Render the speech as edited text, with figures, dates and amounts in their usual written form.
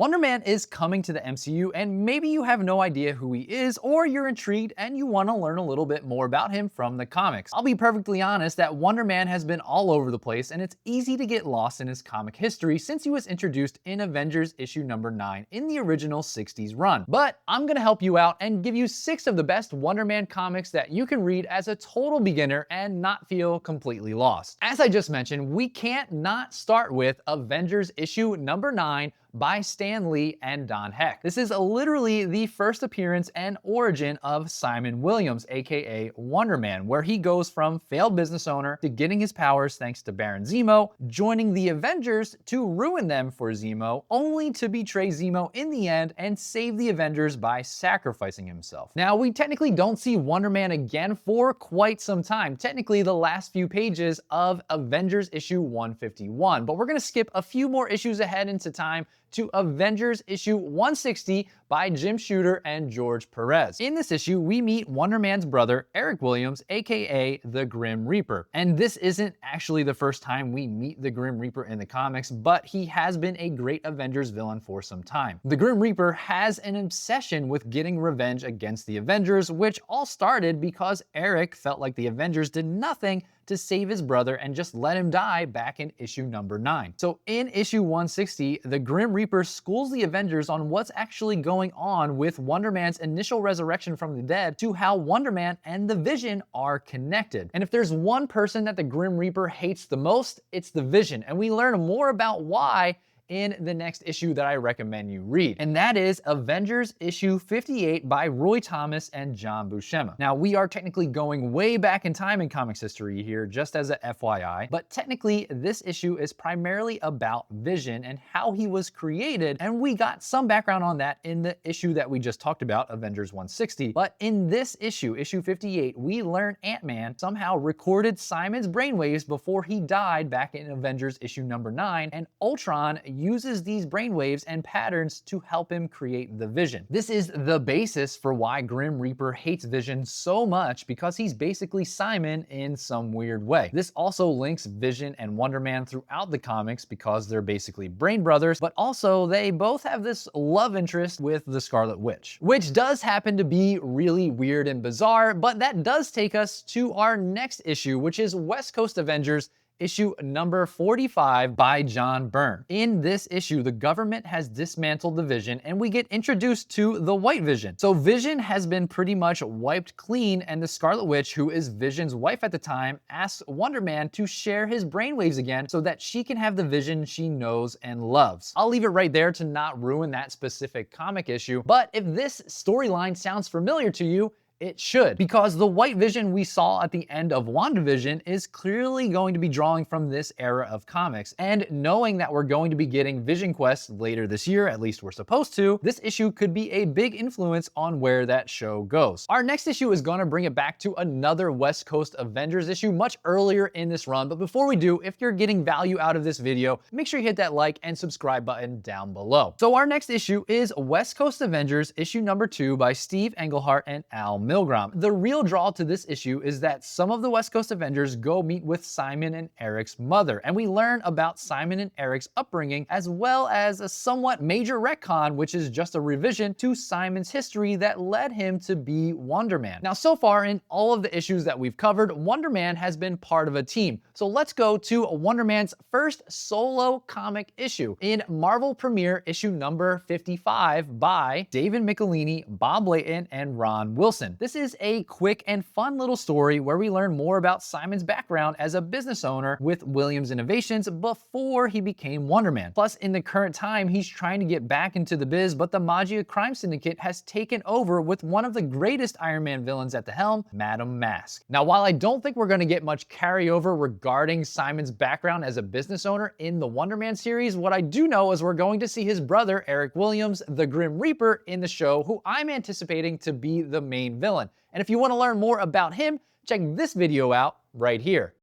Wonder Man is coming to the MCU, and maybe you have no idea who he is, or you're intrigued and you want to learn a little bit more about him from the comics. I'll be perfectly honest that Wonder Man has been all over the place, and it's easy to get lost in his comic history since he was introduced in Avengers issue number 9 in the original 60s run. But I'm gonna help you out and give you 6 of the best Wonder Man comics that you can read as a total beginner and not feel completely lost. As I just mentioned, we can't not start with Avengers issue number 9 by Stan Lee and Don Heck. This is literally the first appearance and origin of Simon Williams, aka Wonder Man, where he goes from failed business owner to getting his powers thanks to Baron Zemo, joining the Avengers to ruin them for Zemo, only to betray Zemo in the end and save the Avengers by sacrificing himself. Now, we technically don't see Wonder Man again for quite some time, technically the last few pages of Avengers issue 151, but we're gonna skip a few more issues ahead into time to Avengers issue 160 by Jim Shooter and George Perez. In this issue, we meet Wonder Man's brother, Eric Williams, aka the Grim Reaper. And this isn't actually the first time we meet the Grim Reaper in the comics, but he has been a great Avengers villain for some time. The Grim Reaper has an obsession with getting revenge against the Avengers, which all started because Eric felt like the Avengers did nothing to save his brother and just let him die back in issue number 9. So in issue 160, the Grim Reaper schools the Avengers on what's actually going on with Wonder Man's initial resurrection from the dead to how Wonder Man and the Vision are connected. And if there's one person that the Grim Reaper hates the most, it's the Vision. And we learn more about why in the next issue that I recommend you read. And that is Avengers issue 58 by Roy Thomas and John Buscema. Now, we are technically going way back in time in comics history here, just as a FYI, but technically this issue is primarily about Vision and how he was created, and we got some background on that in the issue that we just talked about, Avengers 160. But in this issue, issue 58, we learn Ant-Man somehow recorded Simon's brainwaves before he died back in Avengers issue number 9, and Ultron uses these brainwaves and patterns to help him create the Vision. This is the basis for why Grim Reaper hates Vision so much, because he's basically Simon in some weird way. This also links Vision and Wonder Man throughout the comics because they're basically brain brothers, but also they both have this love interest with the Scarlet Witch, which does happen to be really weird and bizarre, but that does take us to our next issue, which is West Coast Avengers issue number 45 by John Byrne. In this issue, the government has dismantled the Vision and we get introduced to the White Vision. So Vision has been pretty much wiped clean, and the Scarlet Witch, who is Vision's wife at the time, asks Wonder Man to share his brainwaves again so that she can have the Vision she knows and loves. I'll leave it right there to not ruin that specific comic issue, but if this storyline sounds familiar to you, it should, because the White Vision we saw at the end of WandaVision is clearly going to be drawing from this era of comics. And knowing that we're going to be getting Vision Quest later this year, at least we're supposed to, this issue could be a big influence on where that show goes. Our next issue is gonna bring it back to another West Coast Avengers issue much earlier in this run. But before we do, if you're getting value out of this video, make sure you hit that like and subscribe button down below. So our next issue is West Coast Avengers issue number 2 by Steve Englehart and Al Milgrom. The real draw to this issue is that some of the West Coast Avengers go meet with Simon and Eric's mother, and we learn about Simon and Eric's upbringing, as well as a somewhat major retcon, which is just a revision to Simon's history that led him to be Wonder Man. Now, so far in all of the issues that we've covered, Wonder Man has been part of a team. So let's go to Wonder Man's first solo comic issue in Marvel Premiere issue number 55 by David Michelinie, Bob Layton, and Ron Wilson. This is a quick and fun little story where we learn more about Simon's background as a business owner with Williams Innovations before he became Wonder Man. Plus, in the current time, he's trying to get back into the biz, but the Maggia crime syndicate has taken over with one of the greatest Iron Man villains at the helm, Madame Mask. Now, while I don't think we're going to get much carryover regarding Simon's background as a business owner in the Wonder Man series, what I do know is we're going to see his brother, Eric Williams, the Grim Reaper, in the show, who I'm anticipating to be the main villain. And if you want to learn more about him, check this video out right here.